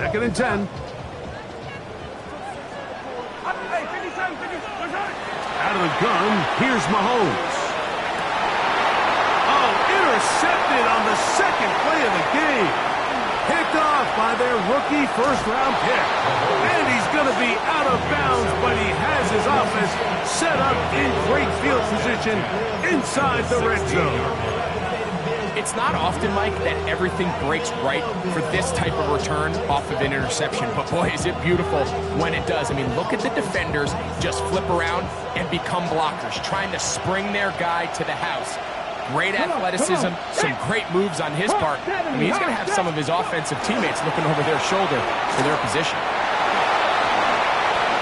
2nd and 10. Out of the gun, here's Mahomes. Oh, intercepted on the 2nd play of the game. Picked off by their rookie first-round pick. And he's going to be out of bounds, but he has his offense set up in great field position inside the red zone. It's not often, Mike, that everything breaks right for this type of return off of an interception. But, boy, is it beautiful when it does. I mean, look at the defenders just flip around and become blockers, trying to spring their guy to the house. Great athleticism, some great moves on his part. I mean, he's going to have some of his offensive teammates looking over their shoulder for their position.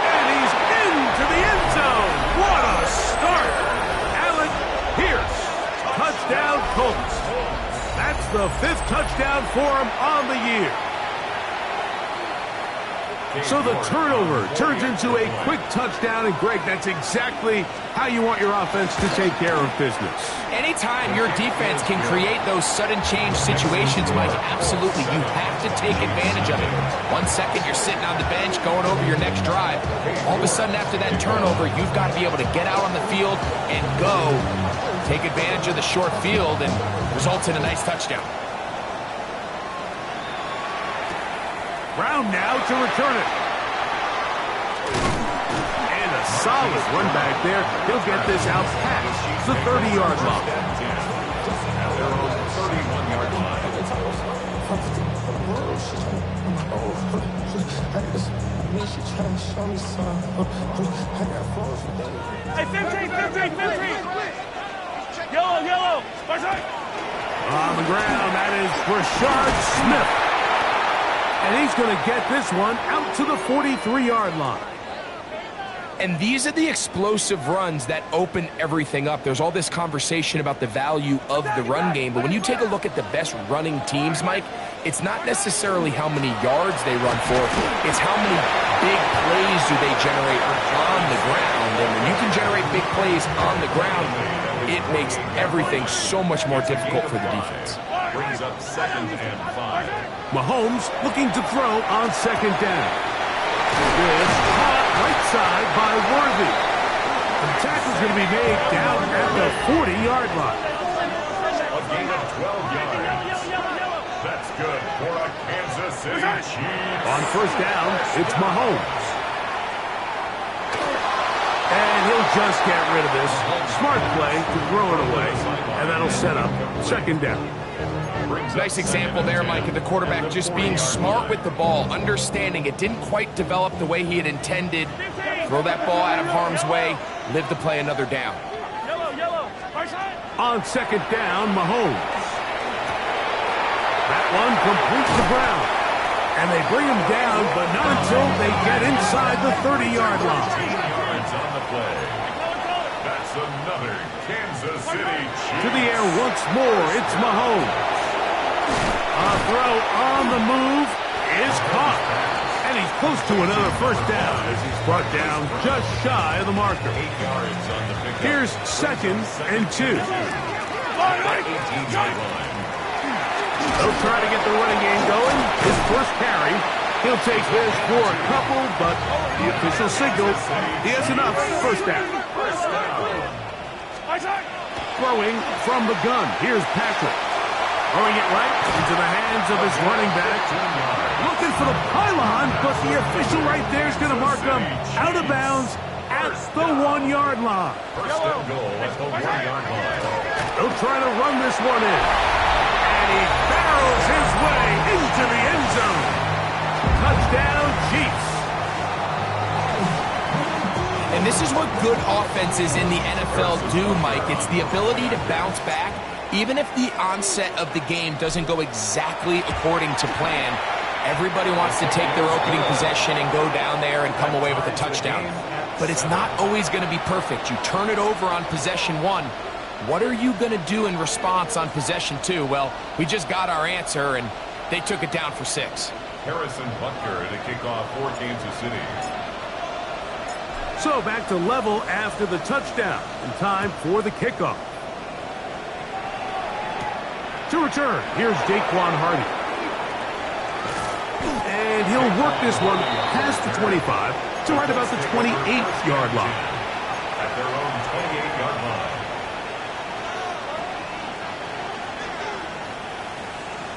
And he's into the end zone. What a start. Allen Pierce, touchdown Colts. That's the 5th touchdown for him on the year. So the turnover turns into a quick touchdown, and Greg, that's exactly how you want your offense to take care of business. Anytime your defense can create those sudden change situations, Mike, absolutely, you have to take advantage of it. 1 second, you're sitting on the bench going over your next drive. All of a sudden, after that turnover, you've got to be able to get out on the field and go. Take advantage of the short field and results in a nice touchdown. Brown now to return it. And a solid run back there. He'll get this out past the 30-yard line. Hey, 15. Yellow. On the ground, that is Rashard Smith. And he's going to get this one out to the 43-yard line. And these are the explosive runs that open everything up. There's all this conversation about the value of the run game, but when you take a look at the best running teams, Mike, it's not necessarily how many yards they run for, it's how many big plays do they generate on the ground. And when you can generate big plays on the ground, it makes everything so much more difficult for the defense. Brings up 2nd and 5. Mahomes looking to throw on 2nd down. This caught right side by Worthy. The tackle's going to be made down at the 40-yard line. A gain of 12 yards. That's good for a Kansas City Chiefs. On 1st down, it's Mahomes. And he'll just get rid of this. Smart play to throw it away. And that'll set up 2nd down. Nice example there, Mike, of the quarterback just being smart with the ball, understanding it didn't quite develop the way he had intended. Throw that ball out of harm's way, live to play another down. On 2nd down, Mahomes. That one completes the ground. And they bring him down, but not until they get inside the 30-yard line. Yards on the play. That's another Kansas City Chiefs. To the air once more, it's Mahomes. A throw on the move is caught. And he's close to another 1st down as he's brought down just shy of the marker. 8 yards on the pickup. Here's 2nd and 2. They'll try to get the running game going. His first carry. He'll take this for a couple, but the official signals he has enough. 1st down. Throwing from the gun. Here's Patrick. Throwing it right into the hands of his running back. Looking for the pylon, but the official right there is going to mark him out of bounds at the 1-yard line. 1st and goal at the 1-yard line. They'll try to run this one in. And he barrels his way into the end zone. Touchdown, Chiefs. And this is what good offenses in the NFL do, Mike. It's the ability to bounce back. Even if the onset of the game doesn't go exactly according to plan, everybody wants to take their opening possession and go down there and come away with a touchdown. But it's not always going to be perfect. You turn it over on possession 1. What are you going to do in response on possession 2? Well, we just got our answer, and they took it down for 6. Harrison Butker to kick off for Kansas City. So back to level after the touchdown, and time for the kickoff. To return, here's Daquan Hardy. And he'll work this one past the 25 to right about the 28-yard line. At their own 28-yard line.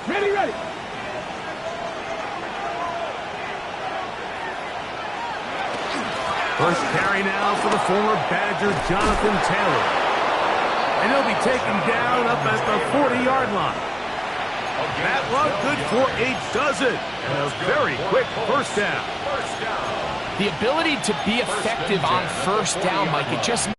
Ready. First carry now for the former Badger, Jonathan Taylor. And he'll be taken down up at the 40-yard line. That one good for a dozen. And a very quick first down. The ability to be effective on first down, Mike, it just...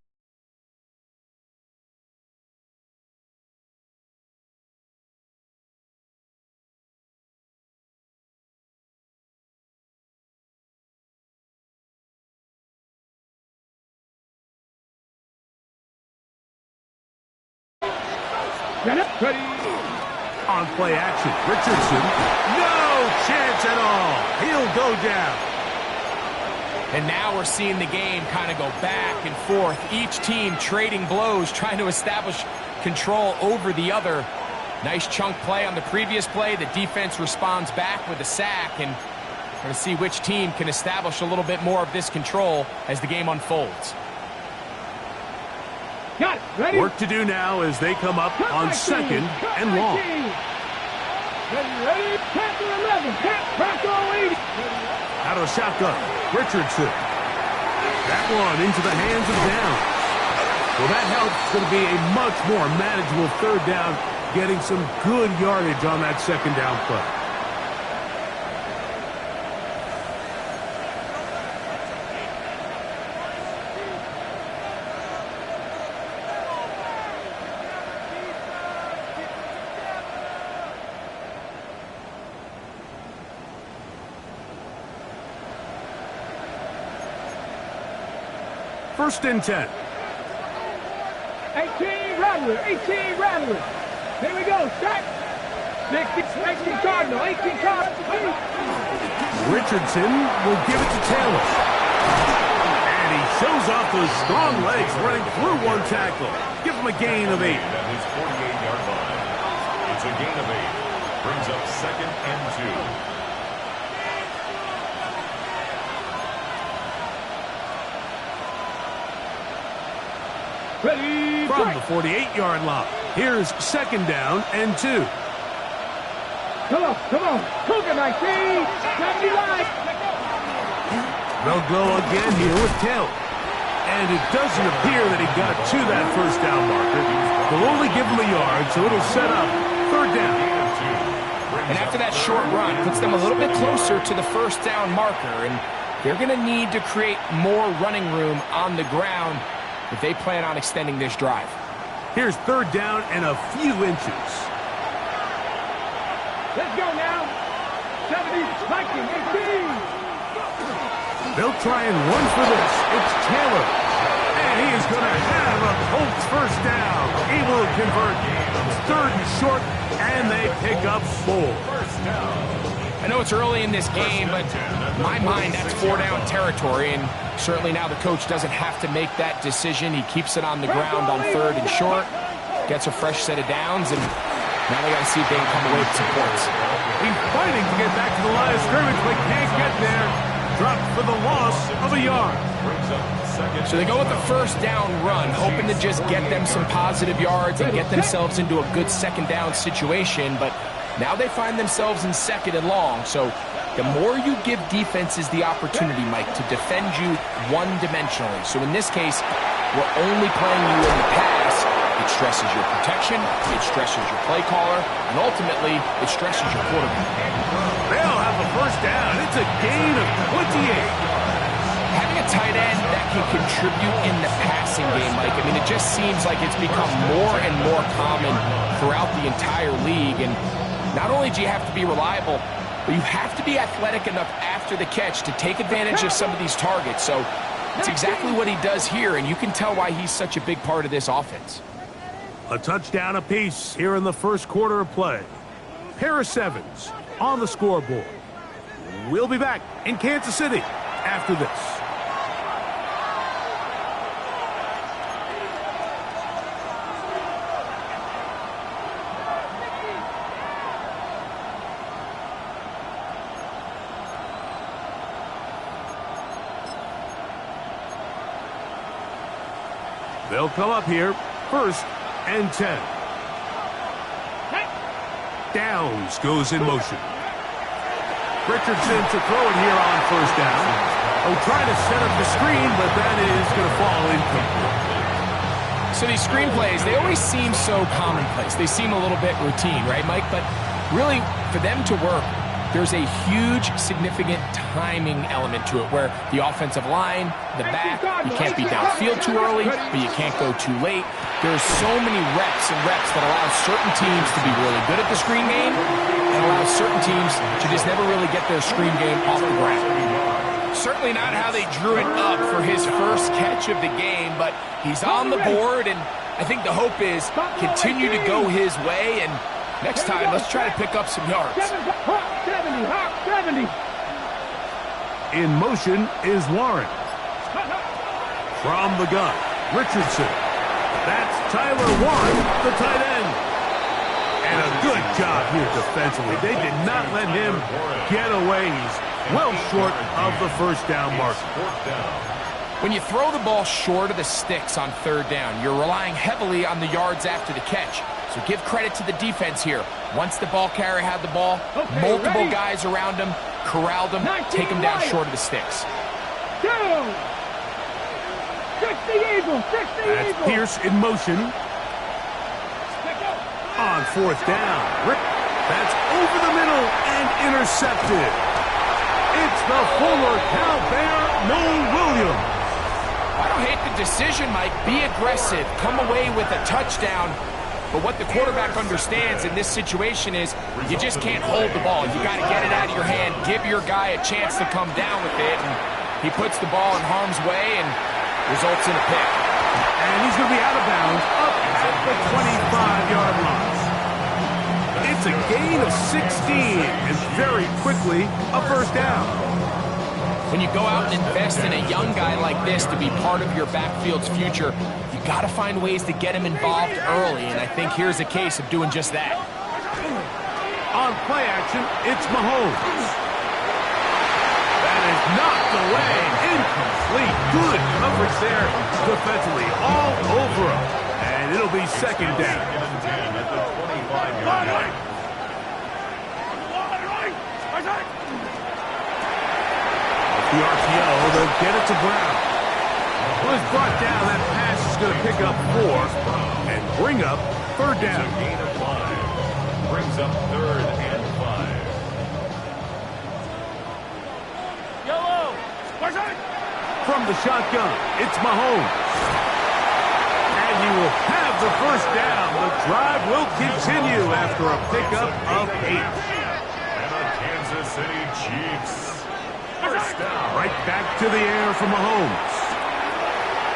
Ready. On play action, Richardson. No chance at all. He'll go down. And now we're seeing the game kind of go back and forth. Each team trading blows, trying to establish control over the other. Nice chunk play on the previous play. The defense responds back with a sack, and we're going to see which team can establish a little bit more of this control as the game unfolds. Got it. Ready. Work to do now as they come up on second and long. Ready. Tackle 11. Tackle 80. Out of shotgun, Richardson. That one into the hands of Downs. Well, that helps. It's going to be a much more manageable third down, getting some good yardage on that second down play. First and 10. 18 Rattler. Here we go. Stack. 18 Cardinal. 18 Cardinal. Richardson will give it to Taylor. And he shows off those strong legs running through one tackle. Give him a gain of 8. At his 48-yard line. It's a gain of 8. Brings up second and 2. Ready. From the 48-yard line. Here's second down and 2. Come on. Cougar 19. 79. They'll go again here with Taylor. And it doesn't appear that he got to that first down marker. They'll only give him a yard, so it'll set up third down. And after that short run, puts them a little bit closer to the first down marker. And they're going to need to create more running room on the ground if they plan on extending this drive. Here's third down and a few inches. Let's go now. 70. Viking 18. They'll try and run for this. It's Taylor. And he is going to have a Colts first down. Able to convert. Third and short, and they pick up 4. I know it's early in this game, but in my mind, that's 4-down territory, and certainly now the coach doesn't have to make that decision. He keeps it on the ground on third and short, gets a fresh set of downs, and now they got to see if they can come away with some points. He's fighting to get back to the line of scrimmage, but can't get there. Dropped for the loss of a yard. So they go with the first down run, hoping to just get them some positive yards and get themselves into a good second down situation, but now they find themselves in second and long. So the more you give defenses the opportunity, Mike, to defend you one-dimensionally. So in this case, we're only playing you in the pass. It stresses your protection, it stresses your play caller, and ultimately, it stresses your quarterback. They'll have a first down. It's a gain of 28. Having a tight end that can contribute in the passing game, Mike, I mean, it just seems like it's become more and more common throughout the entire league. And not only do you have to be reliable, but you have to be athletic enough after the catch to take advantage of some of these targets. So it's exactly what he does here, and you can tell why he's such a big part of this offense. A touchdown apiece here in the first quarter of play. Pair of sevens on the scoreboard. We'll be back in Kansas City after this. They'll come up here, 1st and 10. Downs goes in motion. Richardson to throw it here on 1st down. Oh, trying to set up the screen, but that is going to fall incomplete. So these screen plays, they always seem so commonplace. They seem a little bit routine, right, Mike? But really, for them to work, there's a huge, significant timing element to it where the offensive line, the back, you can't be downfield too early, but you can't go too late. There's so many reps and reps that allow certain teams to be really good at the screen game and allow certain teams to just never really get their screen game off the ground. Certainly not how they drew it up for his first catch of the game, but he's on the board, and I think the hope is continue to go his way, and next time, let's try to pick up some yards. 70. In motion is Warren. From the gun, Richardson. That's Tyler Warren, the tight end. And a good job here defensively. They did not let him get away. He's well short of the 1st down mark. When you throw the ball short of the sticks on 3rd down, you're relying heavily on the yards after the catch. So give credit to the defense here. Once the ball carrier had the ball, multiple guys around him, corralled him, take him down short of the sticks. 60 Eagles. That's Pierce in motion. On 4th down. That's over the middle and intercepted. It's the former Cal Bear, Noel Williams. I don't hate the decision, Mike. Be aggressive. Come away with a touchdown. But what the quarterback understands in this situation is you just can't hold the ball. You got to get it out of your hand, give your guy a chance to come down with it, and he puts the ball in harm's way and results in a pick. And he's going to be out of bounds up at the 25-yard line. It's a gain of 16, and very quickly a 1st down. When you go out and invest in a young guy like this to be part of your backfield's future, you got to find ways to get him involved early, and I think here's a case of doing just that. On play action, it's Mahomes. That is knocked away, incomplete. Good coverage there defensively, all over him, and it'll be 2nd down. The RPO, they'll get it to Brown. Well, it's brought down. That pass is going to pick up 4 and bring up 3rd down. Gain of 5. Brings up 3rd and 5. From the shotgun, it's Mahomes. And he will have the 1st down. The drive will continue after a pickup of 8. And the Kansas City Chiefs. 1st down. Right back to the air for Mahomes.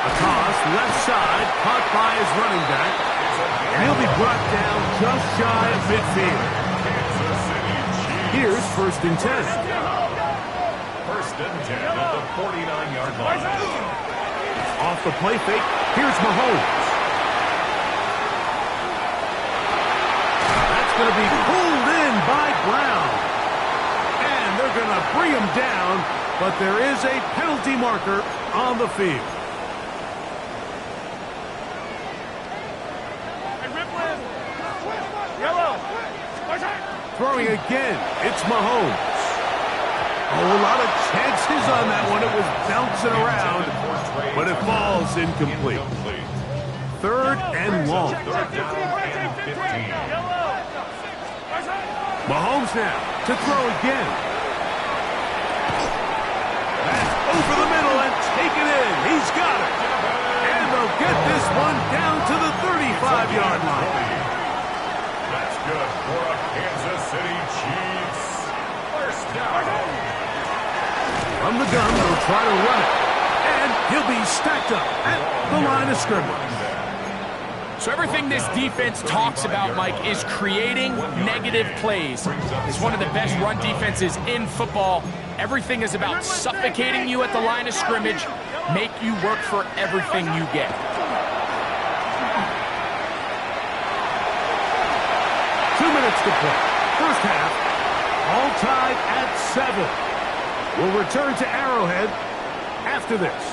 A toss, left side, caught by his running back. And he'll be brought down just shy of midfield. Kansas City Chiefs. Here's 1st and 10. 1st and 10 at the 49-yard line. Off the play fake, here's Mahomes. That's going to be pulled in by Brown. And they're going to bring him down, but there is a penalty marker on the field. Throwing again, it's Mahomes. Oh, a lot of chances on that one. It was bouncing around, but it falls incomplete. 3rd and long. Mahomes now to throw again. That's over the middle and taken in. He's got it. And they'll get this one down to the 35-yard line. That's good for a Kansas City Chiefs. 1st down. From the gun, they'll try to run it. And he'll be stacked up at the line of scrimmage. So everything this defense talks about, Mike, is creating negative plays. It's one of the best run defenses in football. Everything is about suffocating you at the line of scrimmage, make you work for everything you get. To play. 1st half, all tied at 7. We'll return to Arrowhead after this.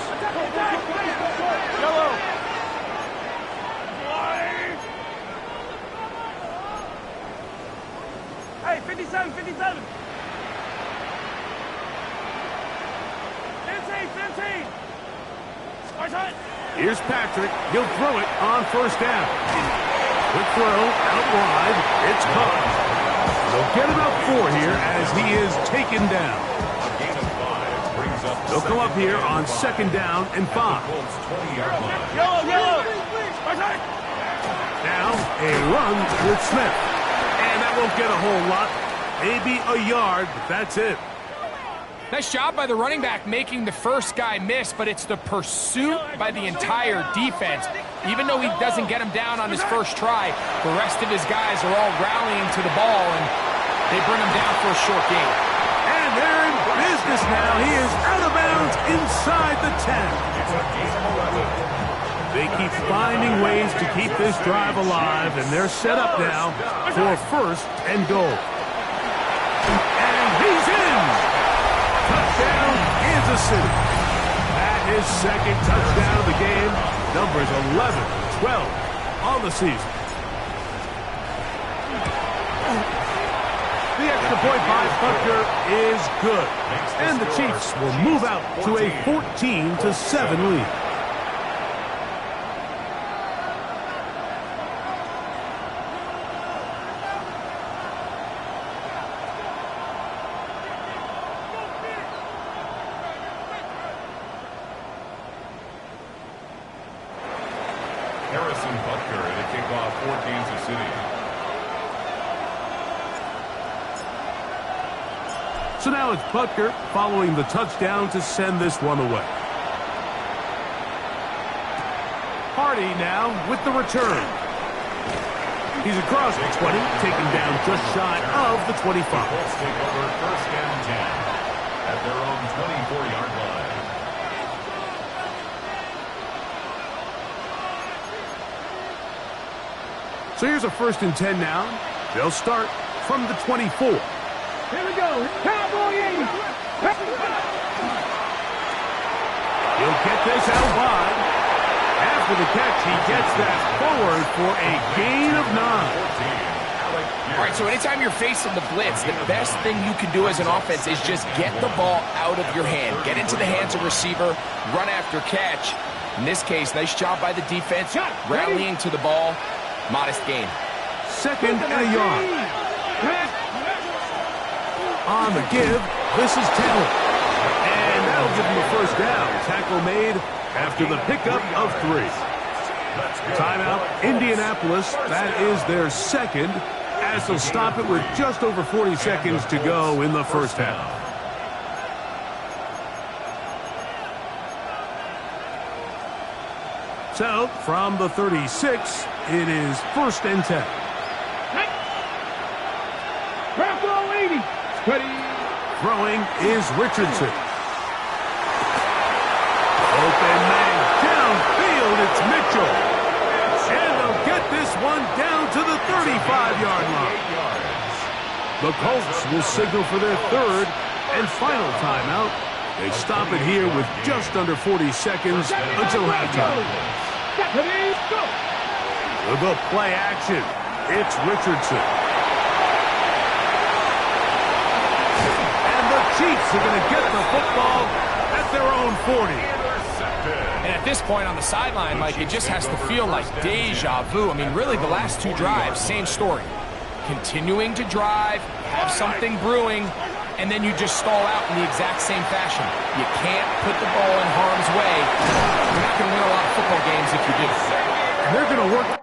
Hey, 57, 57. 15. Here's Patrick. He'll throw it on first down. Quick throw out wide. It's caught. They'll get about 4 here as he is taken down. A gain of 5 brings up They'll come up here on second down and 5. Colts 20-yard line. Yellow. Now a run with Smith. And that won't get a whole lot. Maybe a yard, but that's it. Nice job by the running back making the first guy miss, but it's the pursuit by the entire defense. Even though he doesn't get him down on his first try, the rest of his guys are all rallying to the ball, and they bring him down for a short gain. And they're in business now. He is out of bounds inside the 10. It's a gain of 11. They keep finding ways to keep this drive alive, and they're set up now for first and goal. And he's in! Touchdown, Kansas City. That is second touchdown of the game. Numbers 11, 12 on the season. The extra point by Buckner is good. And the Chiefs will move out to a 14-7 lead. Harrison Butker at a kickoff for Kansas City. So now it's Butker following the touchdown to send this one away. Hardy now with the return. He's across the 20, taken down just shy of the 25. The Colts take over first and 10 at their own 24-yard line. So here's a first and 10 now. They'll start from the 24. Here we go. Cowboy 80. He'll get this out wide. After the catch, he gets that forward for a gain of 9. All right, so anytime you're facing the blitz, the best thing you can do as an offense is just get the ball out of your hand. Get into the hands of receiver, run after catch. In this case, nice job by the defense, rallying to the ball. Modest gain. Second and a yard. On the give, this is Taylor. And that'll give him a first down. Tackle made after the pickup of 3. Timeout, Indianapolis. That is their second, as they'll stop it with just over 40 seconds to go in the first half. So, from the 36, it is first and 10. Bravo 80. Ready. Throwing is Richardson. Open man downfield, it's Mitchell. And they'll get this one down to the 35-yard line. The Colts will signal for their third and final timeout. They stop it here with just under 40 seconds until halftime. We'll go play action. It's Richardson. And the Chiefs are going to get the football at their own 40. And at this point on the sideline, Mike, it just has to feel like deja vu. I mean, really, the last 2 drives, same story. Continuing to drive, have something brewing, and then you just stall out in the exact same fashion. You can't put the ball in harm's way. You're not going to win a lot of football games if you do. And they're going to work.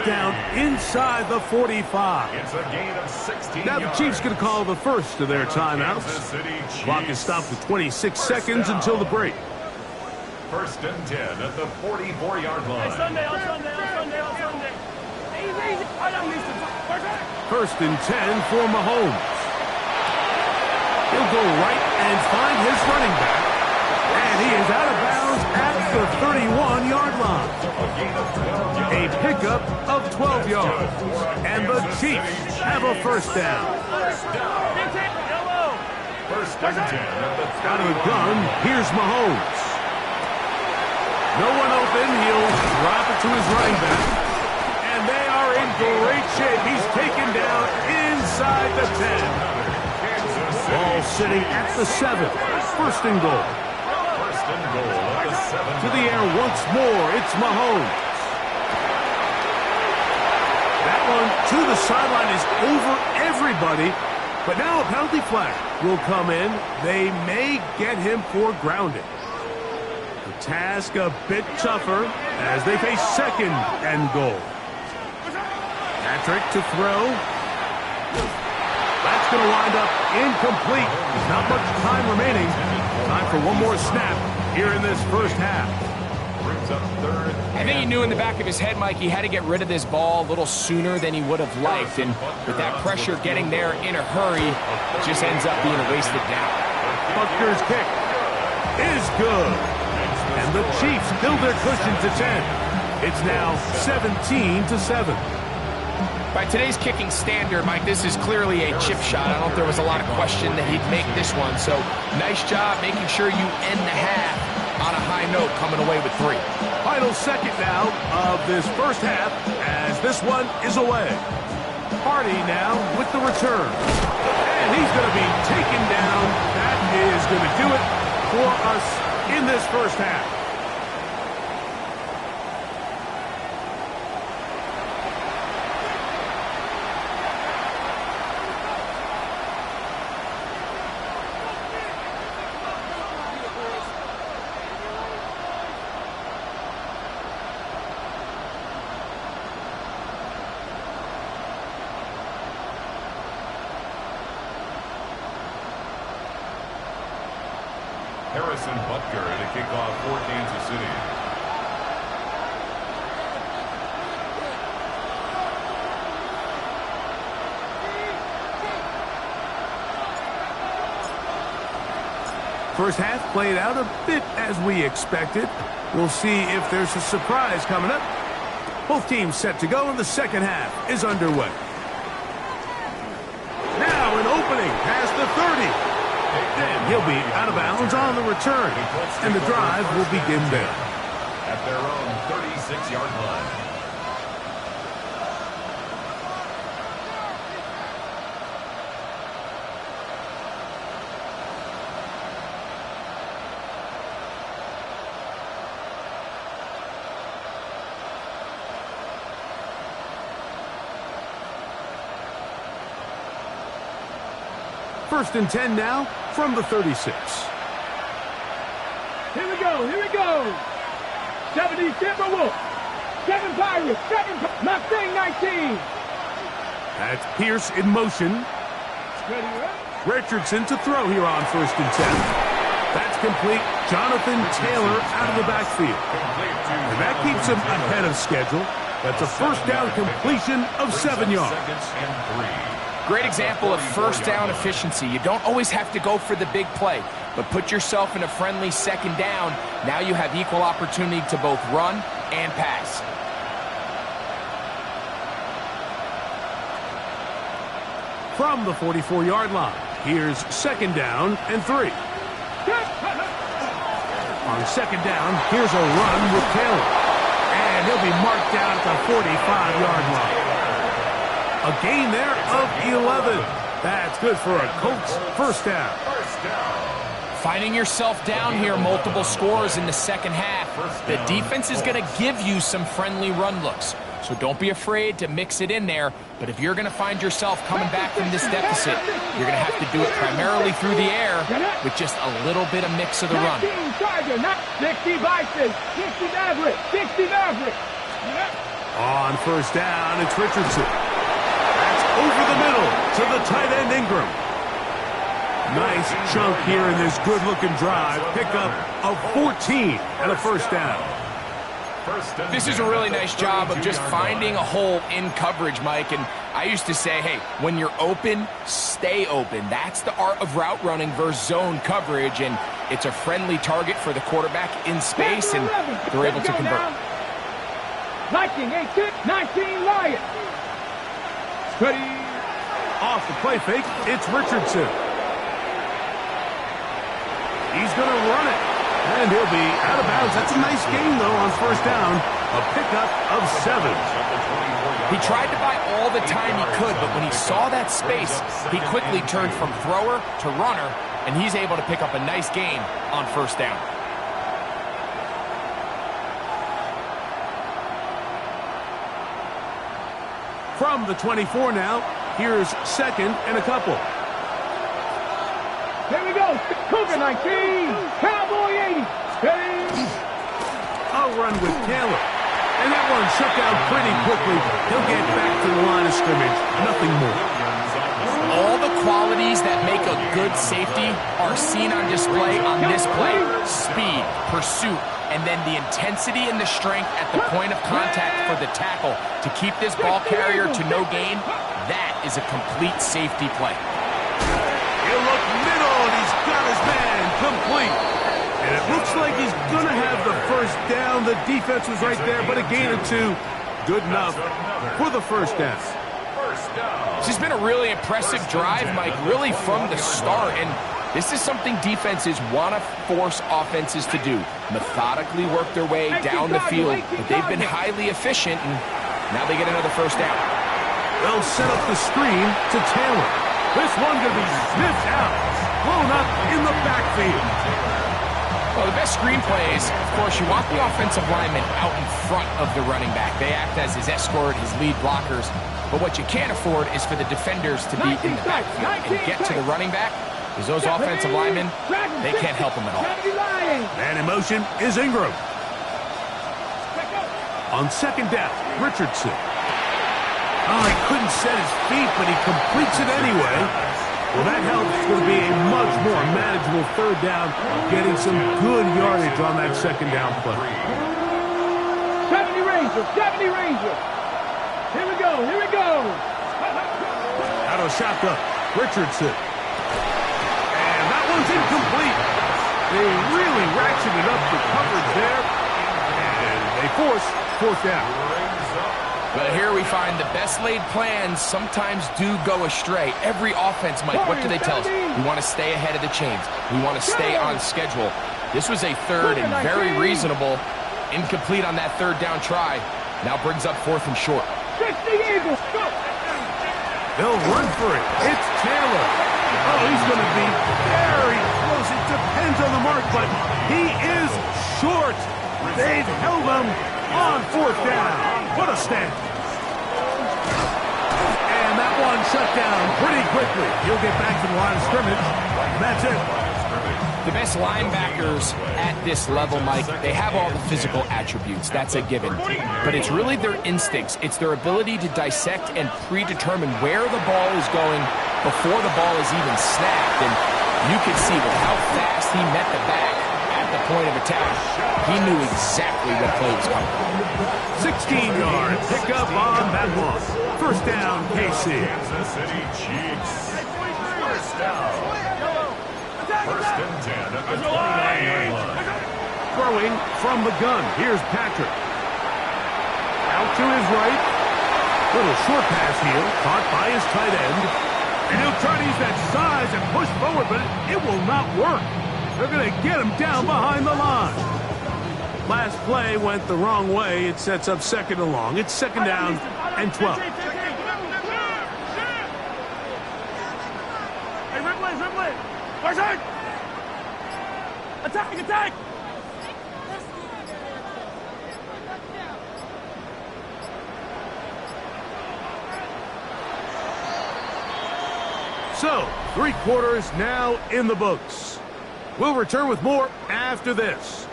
Down inside the 45. It's a gain of 16 Now the yards. Chiefs going to call the first of their timeouts. Kansas City Chiefs. Clock is stopped at 26 seconds until the break. First and 10 at the 44-yard line. Sunday. First and 10 for Mahomes. He'll go right and find his running back. And he is out of bounds at the 31-yard line. A pickup of 12 yards. And the Chiefs have a first down. First and 10 at the 30. Out of the gun, here's Mahomes. No one open. He'll drop it to his running back. And they are in great shape. He's taken down inside the 10. Ball sitting at the 7. First and goal. First and goal at the 7. To the air once more. It's Mahomes. That one to the sideline is over everybody. But now a penalty flag will come in. They may get him for grounding. The task a bit tougher as they face second and goal. Patrick to throw. That's going to wind up incomplete. There's not much time remaining. Time for one more snap here in this first half. Brings up third. I think he knew in the back of his head, Mike, he had to get rid of this ball a little sooner than he would have liked. And with that pressure getting there in a hurry, it just ends up being a wasted down. Butker's kick is good. And the Chiefs build their cushion to 10. It's now 17-7. By today's kicking standard, Mike, this is clearly a chip shot. I don't think there was a lot of question that he'd make this one. So nice job making sure you end the half on a high note, coming away with 3. Final second now of this first half as this one is away. Hardy now with the return. And he's going to be taken down. That is going to do it for us in this first half. Harrison Butker to kick off for Kansas City. First half played out a bit as we expected. We'll see if there's a surprise coming up. Both teams set to go, and the second half is underway. Now an opening past the 30. And he'll be out of bounds on the return. And the drive will begin there. At their own 36-yard line. First and 10 now from the 36. Here we go. 70 Timberwolves. 7 Pirates. 19. That's Pierce in motion. Ready, Richardson to throw here on first and 10. That's complete. Jonathan Taylor out of the backfield. And that keeps him ahead of schedule. That's a first down completion of 7 yards. Great example of first down efficiency. You don't always have to go for the big play, but put yourself in a friendly second down. Now you have equal opportunity to both run and pass. From the 44-yard line, here's second down and 3. On second down, here's a run with Taylor. And he'll be marked down at the 45-yard line. A gain there of 11. That's good for a Colts first down. Finding yourself down here, multiple scores in the second half. The defense is going to give you some friendly run looks. So don't be afraid to mix it in there. But if you're going to find yourself coming back from this deficit, you're going to have to do it primarily through the air with just a little bit of mix of the run. 60 Bison, 60 Maverick, 60 Maverick. On first down, it's Richardson. That's over the middle to the tight end Ingram. Nice chunk here in this good-looking drive. Pickup of 14 and a first down. This is a really nice job of just finding a hole in coverage, Mike. And I used to say, hey, when you're open, stay open. That's the art of route running versus zone coverage. And it's a friendly target for the quarterback in space, and they're able to convert. 19, 18, 19, Lions. Ready. Off the play fake, it's Richardson. He's going to run it. And he'll be out of bounds. That's a nice gain, though, on first down. A pickup of 7. He tried to buy all the time he could, but when he saw that space, he quickly turned from thrower to runner, and he's able to pick up a nice gain on first down. From the 24 now, here's 2nd and a couple. Here we go. Cougar 19. Cowboy 80. Steady. A run with Taylor. And that one shut down pretty quickly. He'll get back to the line of scrimmage. Nothing more. All the qualities that make a good safety are seen on display on this play. Speed, pursuit, and then the intensity and the strength at the point of contact for the tackle to keep this ball carrier to no gain. That is a complete safety play. He'll look middle, and he's got his man complete. And it looks like he's going to have the first down. The defense was right there, but a gain of 2. Good enough for the first down. This has been a really impressive drive, Mike, really from the start. And this is something defenses want to force offenses to do. Methodically work their way down the field. But they've been highly efficient, and now they get another first down. They'll set up the screen to Taylor. This one going to be sniffed out. Blown up in the backfield. Well, the best screen plays, of course, you want the offensive lineman out in front of the running back. They act as his escort, his lead blockers. But what you can't afford is for the defenders to be in the backfield and get to the running back, because those offensive linemen, they can't help them at all. Man in motion is Ingram. On 2nd down, Richardson. Oh, he couldn't set his feet, but he completes it anyway. Well, that helps. It's going to be a much more manageable 3rd down, getting some good yardage on that 2nd down play. 70 Rangers, 70 Rangers. Here we go, here we go. Out of shotgun, Richardson. And that one's incomplete. They really ratcheted up the coverage there, and they force 4th down. But here we find the best laid plans sometimes do go astray. Every offense, Mike, what do they tell us? We want to stay ahead of the chains. We want to stay on schedule. This was a 3rd and very reasonable. Incomplete on that 3rd down try. Now brings up 4th and short. 60 Eagles, go! They'll run for it. It's Taylor. Oh, he's going to be very close. It depends on the mark, but he is short. They've held him on 4th down. What a stand. And that one shut down pretty quickly. He'll get back to the line of scrimmage. That's it. The best linebackers at this level, Mike, they have all the physical attributes. That's a given. But it's really their instincts. It's their ability to dissect and predetermine where the ball is going before the ball is even snapped. And you can see with how fast he met the back at the point of attack, he knew exactly what play was coming. 16-yard pickup on that one. First down, KC. Kansas City Chiefs. First down. 1st and 10 at the 29-yard line. Throwing from the gun. Here's Patrick. Out to his right. Little short pass here. Caught by his tight end. And he'll try to use that size and push forward, but it will not work. They're going to get him down behind the line. Last play went the wrong way. It sets up 2nd and long. It's 2nd down and 12. Hey, Ripley. Attack! Attack! So, 3 quarters now in the books. We'll return with more after this.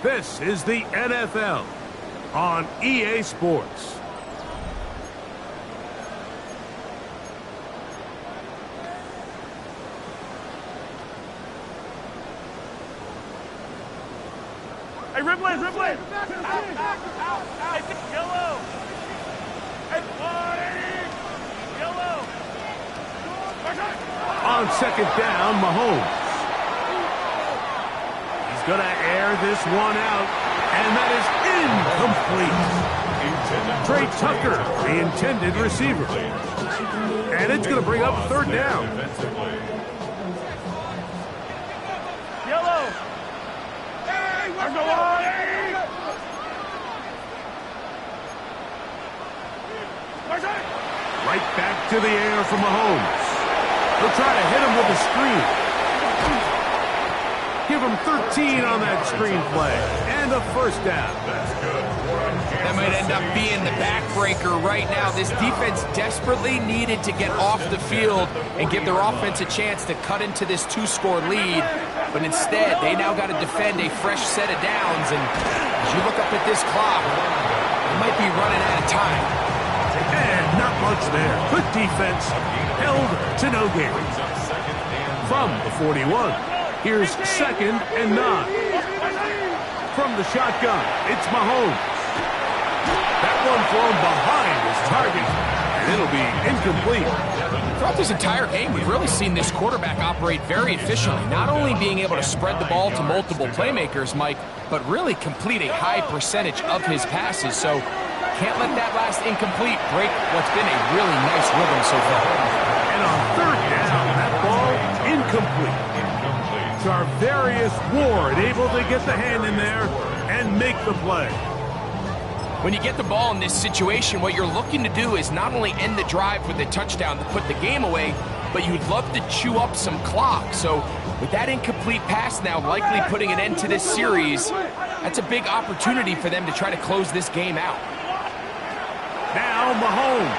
This is the NFL on EA Sports. Hey, Ripley! Yellow! Yellow! On second down, Mahomes. He's going to air this one out, and that is incomplete. Trey Tucker, the intended receiver. And it's going to bring up third down. Yellow! Right back to the air for Mahomes. He'll try to hit him with a screen. Give him 13 on that screen play. And a first down. That might end up being the backbreaker right now. This defense desperately needed to get off the field and give their offense a chance to cut into this two-score lead. But instead, they now got to defend a fresh set of downs. And as you look up at this clock, they might be running out of time. And not much there. Good defense. Held to no gain. From the 41, here's 2nd and 9. From the shotgun, it's Mahomes. That one thrown behind his target, and it'll be incomplete. Throughout this entire game, we've really seen this quarterback operate very efficiently, not only being able to spread the ball to multiple playmakers, Mike, but really complete a high percentage of his passes. So can't let that last incomplete break what's been a really nice rhythm so far. And on third down, that ball incomplete. Charvarius Ward able to get the hand in there and make the play. When you get the ball in this situation, what you're looking to do is not only end the drive with a touchdown to put the game away, but you'd love to chew up some clock. So with that incomplete pass now likely putting an end to this series, that's a big opportunity for them to try to close this game out. Now Mahomes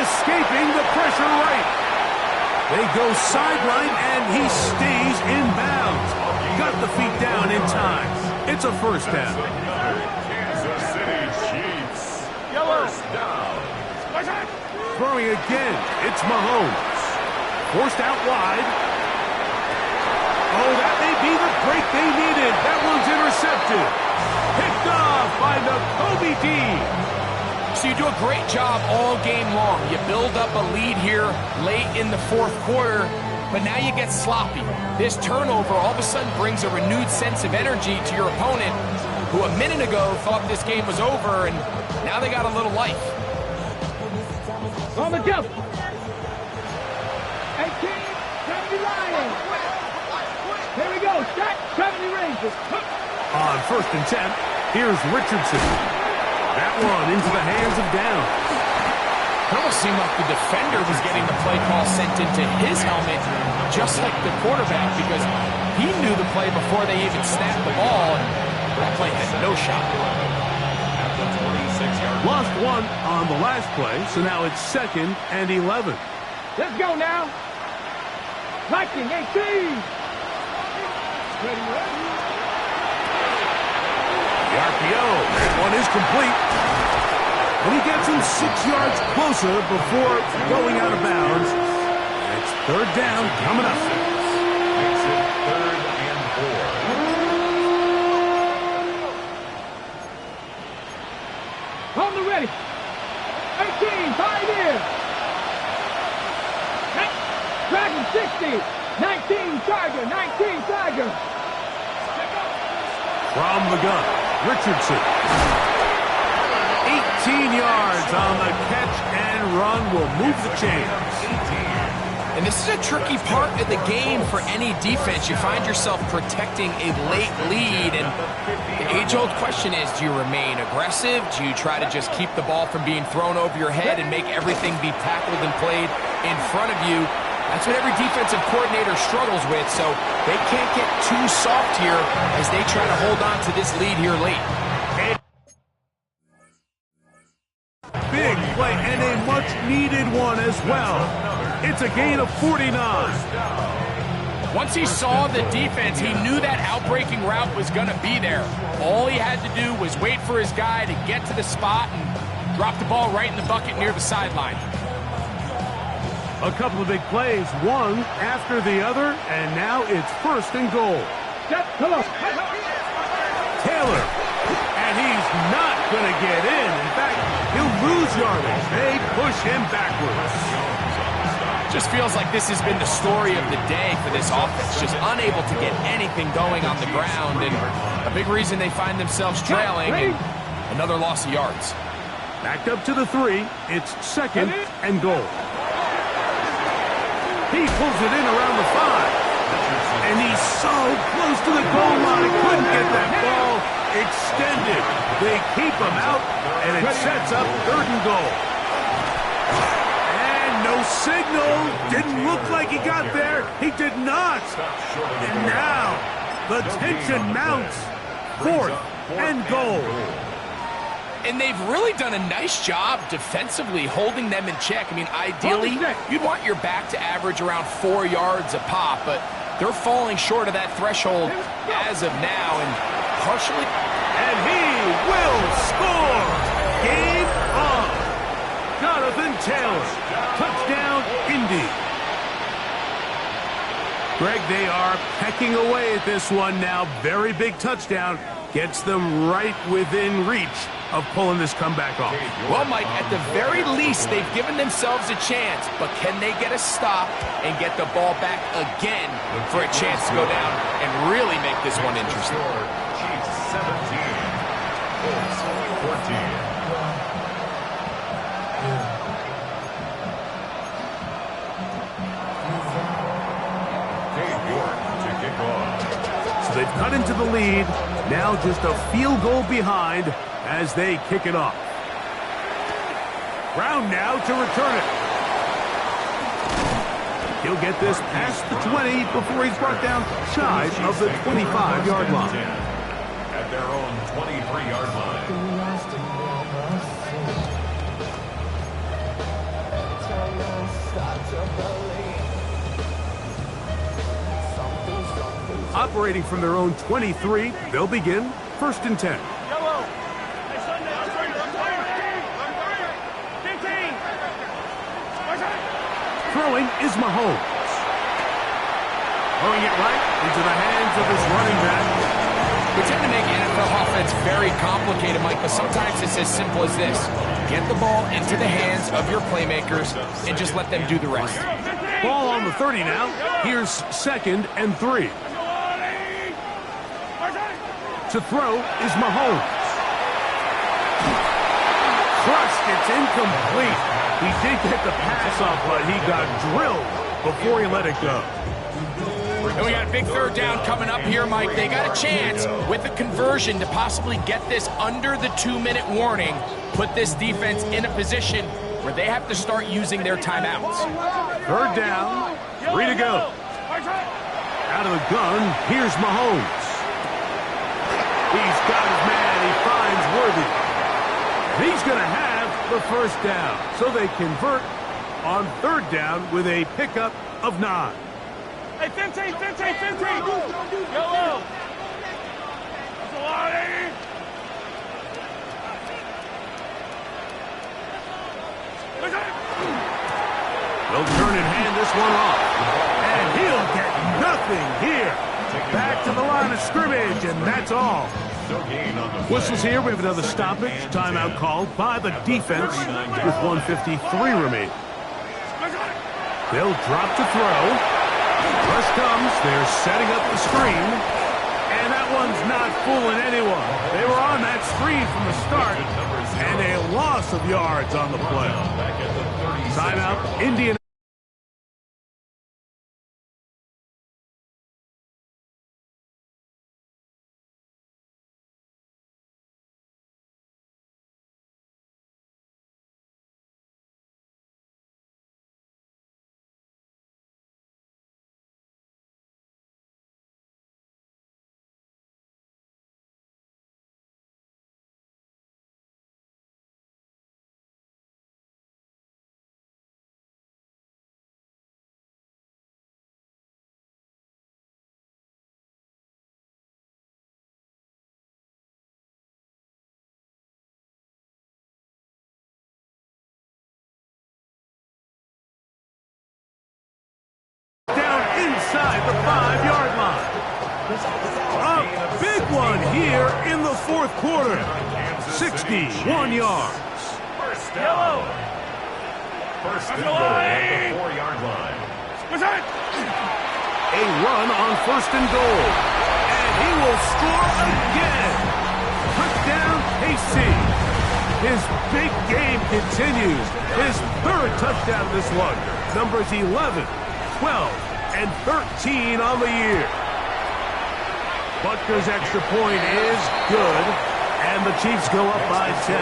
escaping the pressure right. They go sideline and he stays in bounds. Got the feet down in time. It's a first down. First down. Throwing again, it's Mahomes. Forced out wide. Oh, that may be the break they needed. That one's intercepted. Picked off by Nakobe Dean. So you do a great job all game long. You build up a lead here late in the fourth quarter, but now you get sloppy. This turnover all of a sudden brings a renewed sense of energy to your opponent, who a minute ago thought this game was over, and now they got a little life. On the jump. 18, 70 Lions. Here we go. Shot 70 Rangers. On 1st and 10, here's Richardson. That one into the hands of Downs. It almost seemed like the defender was getting the play call sent into his helmet, just like the quarterback, because he knew the play before they even snapped the ball, and that play had no shot. Lost one on the last play, so now it's 2nd and 11. Let's go now. Viking 18. Ready. The RPO, that one is complete. And he gets him 6 yards closer before going out of bounds. It's third down coming up. Makes it 3rd and 4. On the ready. 18, 5 in. Dragon 60. 19, Tiger. 19, Tiger. From the gun, Richardson. 18 yards on the catch and run will move the chains. And this is a tricky part of the game for any defense. You find yourself protecting a late lead, and the age-old question is, do you remain aggressive? Do you try to just keep the ball from being thrown over your head and make everything be tackled and played in front of you? That's what every defensive coordinator struggles with, so they can't get too soft here as they try to hold on to this lead here late. Big play and a much-needed one as well. It's a gain of 49. Once he saw the defense, he knew that outbreaking route was going to be there. All he had to do was wait for his guy to get to the spot and drop the ball right in the bucket near the sideline. A couple of big plays, one after the other, and now it's 1st and goal. Come on. Taylor. And he's not going to get in. In fact, he'll lose yardage. They push him backwards. Just feels like this has been the story of the day for this offense. Just unable to get anything going on the ground. And a big reason they find themselves trailing and another loss of yards. Backed up to the 3. It's 2nd and goal. He pulls it in around the 5. And he's so close to the goal line. Couldn't get that ball extended. They keep him out, and it sets up 3rd and goal. And no signal. Didn't look like he got there. He did not. And now the tension mounts. 4th and goal. And they've really done a nice job defensively holding them in check. I mean, ideally, you'd want your back to average around 4 yards a pop, but they're falling short of that threshold as of now, and partially... And he will score! Game on! Jonathan Taylor, touchdown, Indy. Greg, they are pecking away at this one now. Very big touchdown. Gets them right within reach of pulling this comeback off. Well, Mike, at the very least, they've given themselves a chance, but can they get a stop and get the ball back again for a chance to go down and really make this one interesting? Chiefs 17, Colts 14. So they've cut into the lead. Now just a field goal behind as they kick it off. Brown now to return it. He'll get this past the 20 before he's brought down shy of the 25-yard line. At their own 23-yard line. Operating from their own 23, they'll begin 1st and 10. Throwing is Mahomes. Throwing it right into the hands of his running back. We tend to make NFL offense very complicated, Mike, but sometimes it's as simple as this. Get the ball into the hands of your playmakers and just let them do the rest. Ball on the 30 now. Here's 2nd and 3. To throw is Mahomes. Crushed, it's incomplete. He did get the pass off, but he got drilled before he let it go. And we got a big 3rd down coming up here, Mike. They got a chance with a conversion to possibly get this under the 2-minute warning, put this defense in a position where they have to start using their timeouts. 3rd down, 3 to go. Out of the gun, here's Mahomes. He's got his man, he finds Worthy. He's going to have the 1st down. So they convert on 3rd down with a pickup of 9. Hey, 15! Yellow! They'll turn and hand this one off. And he'll get nothing here. Back to the line of scrimmage, and that's all. Whistles here. We have another stoppage. Timeout called by the defense with 1:53 remaining. They'll drop to throw. Rush comes. They're setting up the screen. And that one's not fooling anyone. They were on that screen from the start. And a loss of yards on the play. Timeout, Indian. Inside the 5-yard line. A big one here in the fourth quarter. 61 yards. First down. First and goal at the 4-yard line. A run on first and goal. And he will score again. Touchdown, KC. His big game continues. His third touchdown this one. Numbers 11, 12, and 13 on the year. Butker's extra point is good. And the Chiefs go up by 10.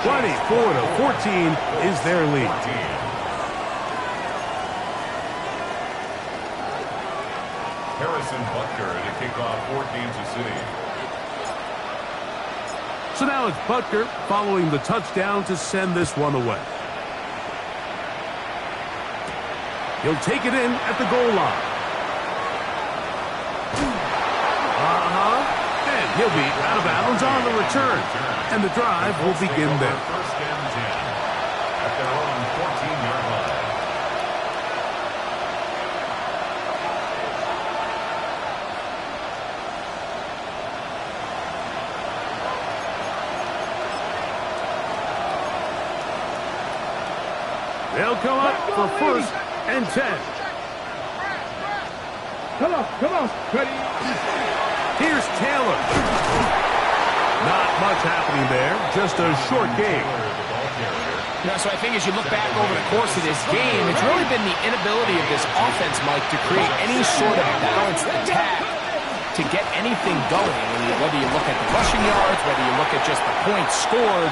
24-14 is their lead. Harrison Butker to kick off for Kansas City. So now it's Butker following the touchdown to send this one away. He'll take it in at the goal line. And he'll be out of bounds on the return. And the drive will begin there. First and 10 at their own 14-yard line. They'll come up for first and 10. Come on, Freddie. Here's Taylor. Not much happening there. Just a short game. Yeah, so I think as you look back over the course of this game, it's really been the inability of this offense, Mike, to create any sort of balanced attack to get anything going. I mean, whether you look at the rushing yards, whether you look at just the points scored,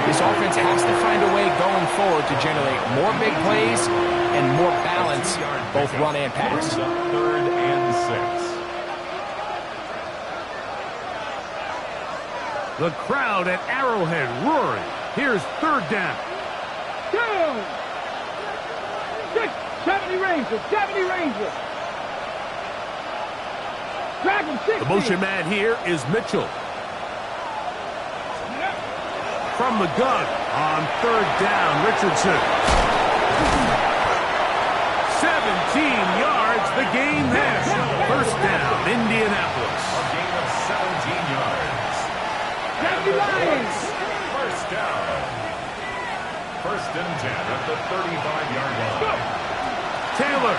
this offense has to find a way going forward to generate more big plays and more balance, both run and pass. Third and 6. The crowd at Arrowhead roaring. Here's third down. 2, 6, 70 Rangers, 70 Rangers. Dragon 60. The motion man here is Mitchell. From the gun on third down, Richardson. 17 yards, the gain there. First down, Indianapolis. A gain of 17 yards. Lions. First down. First and 10 at the 35-yard line. Taylor.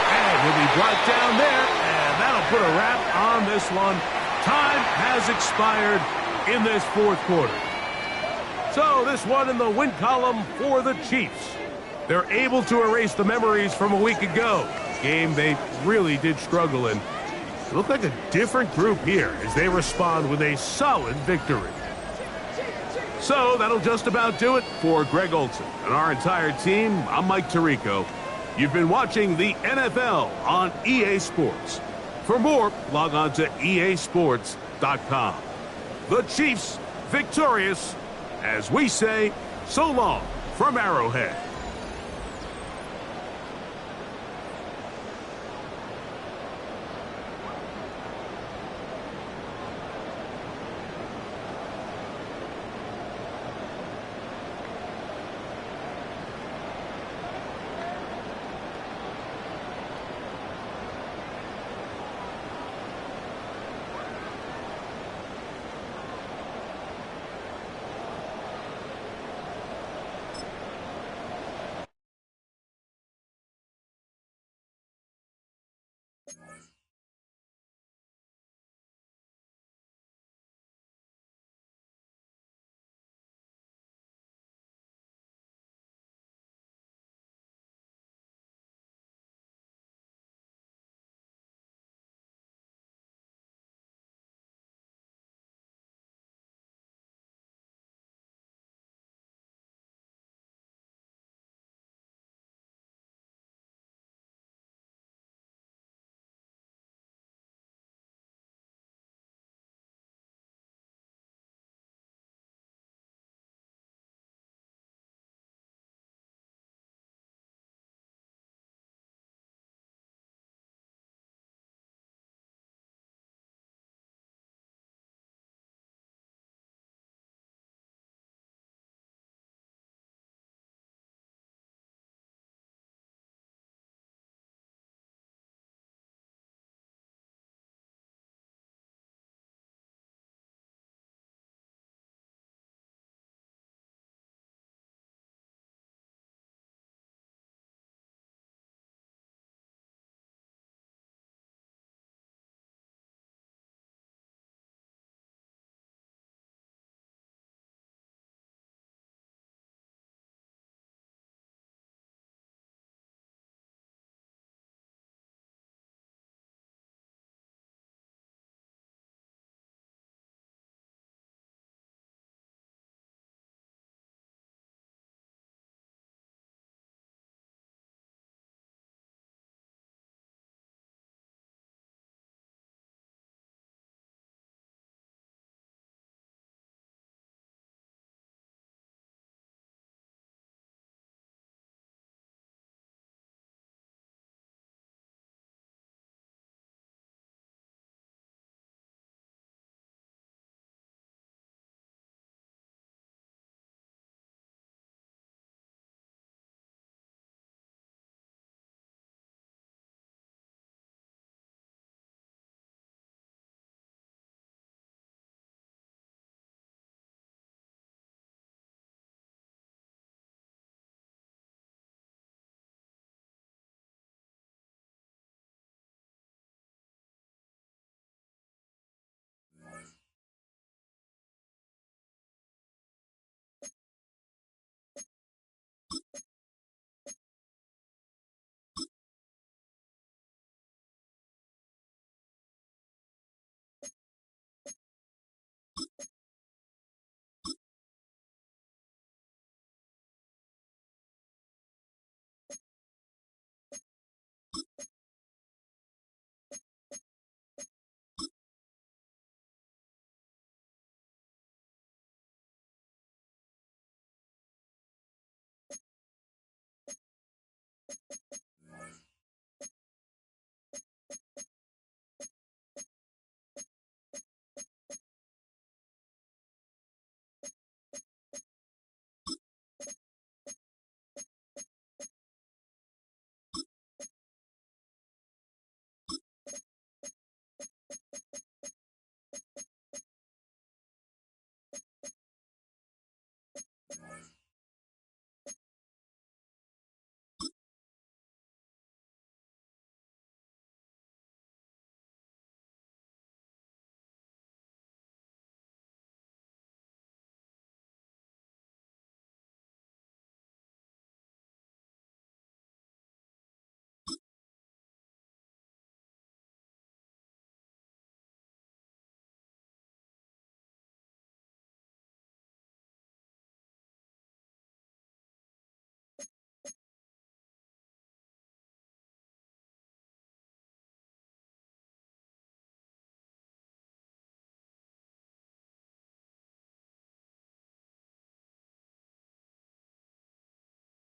And he'll be brought down there, and that'll put a wrap on this one. Time has expired in this fourth quarter. So this one in the win column for the Chiefs. They're able to erase the memories from a week ago. Game they really did struggle in. It looked like a different group here as they respond with a solid victory. So that'll just about do it for Greg Olson and our entire team. I'm Mike Tirico. You've been watching the NFL on EA Sports. For more, log on to easports.com. The Chiefs victorious as we say so long from Arrowhead.